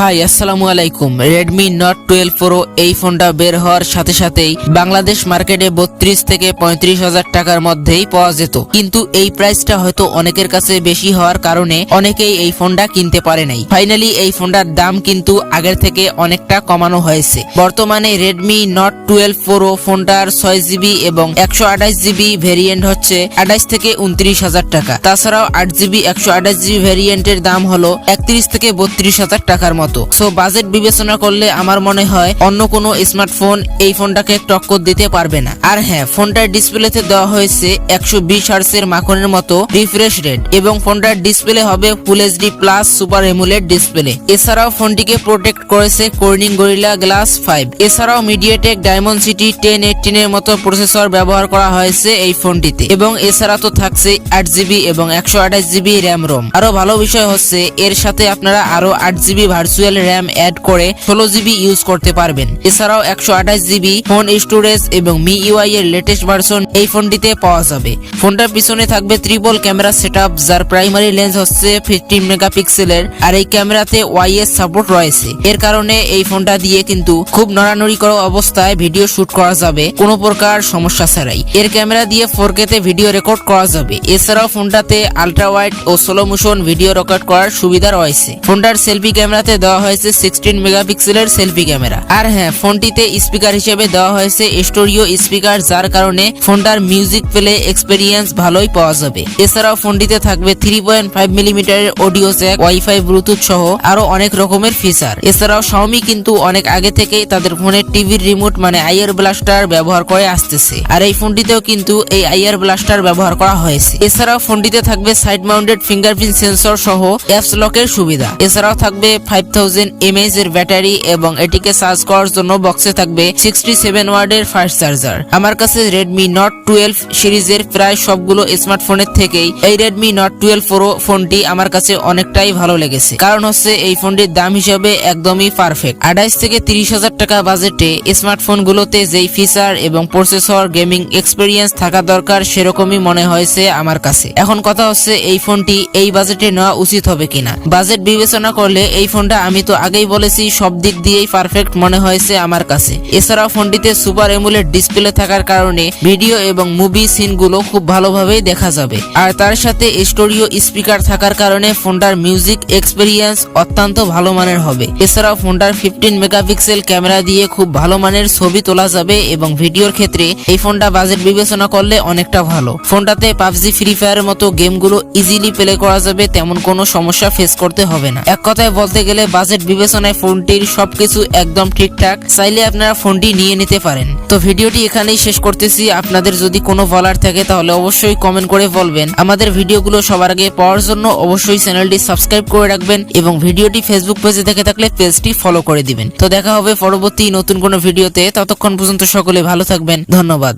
High আসসালামু আলাইকুম। Redmi Note 12 Pro এই ফোনটা বের হওয়ার সাথে সাথেই বাংলাদেশ মার্কেটে 32 থেকে 35,000 টাকার মধ্যেই পাওয়া যেত, কিন্তু এই প্রাইসটা হয়তো অনেকের কাছে বেশি হওয়ার কারণে অনেকেই এই ফোনটা কিনতে পারে নাই। ফাইনালি এই ফোনটার দাম কিন্তু আগের থেকে অনেকটা কমানো হয়েছে। বর্তমানে Redmi Note 12 Pro ফোনটার 6GB এবং 128GB ভেরিয়েন্ট হচ্ছে 28 থেকে 29,000 টাকা। তাছাড়াও 8GB 128GB ভেরিয়েন্টের দাম হলো 31 থেকে 32,000 টাকার মতো। সো বাজেট বিবেচনা করলে আমার মনে হয় অন্য কোনো স্মার্টফোন এই ফোনটাকে টক্কর দিতে পারবে না। আর হ্যাঁ, ফোনটার ডিসপ্লেতে দেওয়া হয়েছে 120 হার্টজের মাখনের মতো রিফ্রেশ রেট এবং ফোনটার ডিসপ্লে হবে full HD plus super AMOLED display. এছাড়াও ফোনটিকে প্রোটেক্ট করেছে কর্নিং গরিলা গ্লাস 5। এছাড়াও মিডিয়াটেক ডায়মন্ডসিটি 1018 এর মতো প্রসেসর ব্যবহার করা হয়েছে এই ফোনটিতে এবং এছাড়া তো থাকছে 8GB এবং 128GB র্যাম রোম। আরো ভালো বিষয় হচ্ছে এর সাথে আপনারা আরো 8GB ভার্চুয়াল র্যাম অ্যাড করে 16GB ইউজ করতে পারবেন। এছাড়াও 128GB ফোন স্টোরেজ এবং MIUI এর লেটেস্ট ভার্সন এই ফোনটিতে পাওয়া যাবে। ফোনটার পিছনে থাকবে ট্রিপল ক্যামেরা সেটআপ, যার প্রাইমারি লেন্স হচ্ছে 15 মেগাপিক্সেলের, আর এই ক্যামেরাতে ওয়াইএস সাপোর্ট রয়েছে। এর কারণে এই ফোনটা দিয়ে কিন্তু খুব নড়ানড়ি করা অবস্থায় ভিডিও শুট করা যাবে কোনো প্রকার সমস্যা ছাড়াই। এর ক্যামেরা দিয়ে 4K তে ভিডিও রেকর্ড করা যাবে। এছাড়াও ফোনটাতে আলট্রা ওয়াইড ও স্লো মোশন ভিডিও রেকর্ড করার সুবিধা রয়েছে। ফোনটার সেলফি ক্যামেরাতে দেওয়া হয়েছে 16 মেগাপিক্সেলের সেলফি ক্যামেরা। আর হ্যাঁ, ফোনটিতে স্পিকার হিসেবে দেওয়া হয়েছে স্টোরিও স্পিকার, যার কারণে ফোনটার মিউজিক প্লে এক্সপেরিয়েন্স ভালোই পাওয়া যাবে। এছাড়াও ফোনটিতে থাকবে 3.5 মিলিমিটারের অডিও জ্যাক, ওয়াইফাই, ব্লুটুথ সহ আরো অনেক রকমের ফিচার। এছাড়াও Xiaomi কিন্তু অনেক আগে থেকেই তাদের ফোনের টিভির রিমোট মানে আইআর ব্লাস্টার ব্যবহার করে আসতেছে, আর এই ফোনটিতেও কিন্তু এই আইআর ব্লাস্টার ব্যবহার করা হয়েছে। এছাড়াও ফোনটিতে থাকবে সাইড মাউন্টেড ফিঙ্গারপ্রিন্ট সেন্সর সহ অ্যাপস লকের সুবিধা। এছাড়াও থাকবে 5000 mAh এর ব্যাটারি এবং এটিকে চার্জ করার জন্য বক্সে থাকবে 67 ওয়াটের ফাস্ট চার্জার। আমার কাছে Redmi Note 12 সিরিজের প্রায় সবগুলো স্মার্টফোনের থেকেই এই Redmi Note 12 Pro ফোনটি আমার কাছে অনেকটাই ভালো লেগেছে। কারণ হচ্ছে এই ফোনটির দাম হিসেবে একদমই পারফেক্ট। 28 থেকে 30,000 টাকা বাজেটে স্মার্টফোন গুলোতে যেই ফিচার এবং প্রসেসর, গেমিং এক্সপেরিয়েন্স থাকা দরকার সেরকমই মনে হয়েছে আমার কাছে। এখন কথা হচ্ছে এই ফোনটি এই বাজেটে নেওয়া উচিত হবে কিনা। বাজেট বিবেচনা করলে এই ফোনটা আমি তো আগেই বলেছি সব দিক দিয়েই পারফেক্ট মনে হয়েছে আমার কাছে। এছাড়াও ফোনটিতে সুপার এমোলেড ডিসপ্লে থাকার কারণে ভিডিও এবং মুভি সিনগুলো খুব ভালোভাবেই দেখা যাবে। আর তার সাথে স্টোরিও স্পিকার থাকার কারণে ফোনটার মিউজিক এক্সপেরিয়েন্স অত্যন্ত ভালো মানের হবে। এছাড়াও ফোনটার 15 মেগাপিক্সেল ক্যামেরা দিয়ে খুব ভালো মানের ছবি তোলা যাবে এবং ভিডিওর ক্ষেত্রে এই ফোনটা বাজেট বিবেচনা করলে অনেকটা ভালো। ফোনটাতে পাবজি, ফ্রি ফায়ারের মতো গেমগুলো ইজিলি প্লে করা যাবে, তেমন কোনো সমস্যা ফেস করতে হবে না। এক কথায় বলতে গেলে বাজেট বিবেচনায় ফোনটির সবকিছু একদম ঠিকঠাক। চাইলে আপনারা ফোনটি নিয়ে নিতে পারেন। তো ভিডিওটি এখানেই শেষ করতেছি। আপনাদের যদি কোনো বলার থাকে তাহলে অবশ্যই কমেন্ট করে বলবেন। আমাদের ভিডিওগুলো সবার আগে পাওয়ার জন্য অবশ্যই চ্যানেলটি সাবস্ক্রাইব করে রাখবেন এবং ভিডিওটি ফেসবুক পেজে দেখে থাকলে পেজটি ফলো করে দিবেন। তো দেখা হবে পরবর্তী নতুন কোনো ভিডিওতে। ততক্ষণ পর্যন্ত সকলে ভালো থাকবেন। ধন্যবাদ।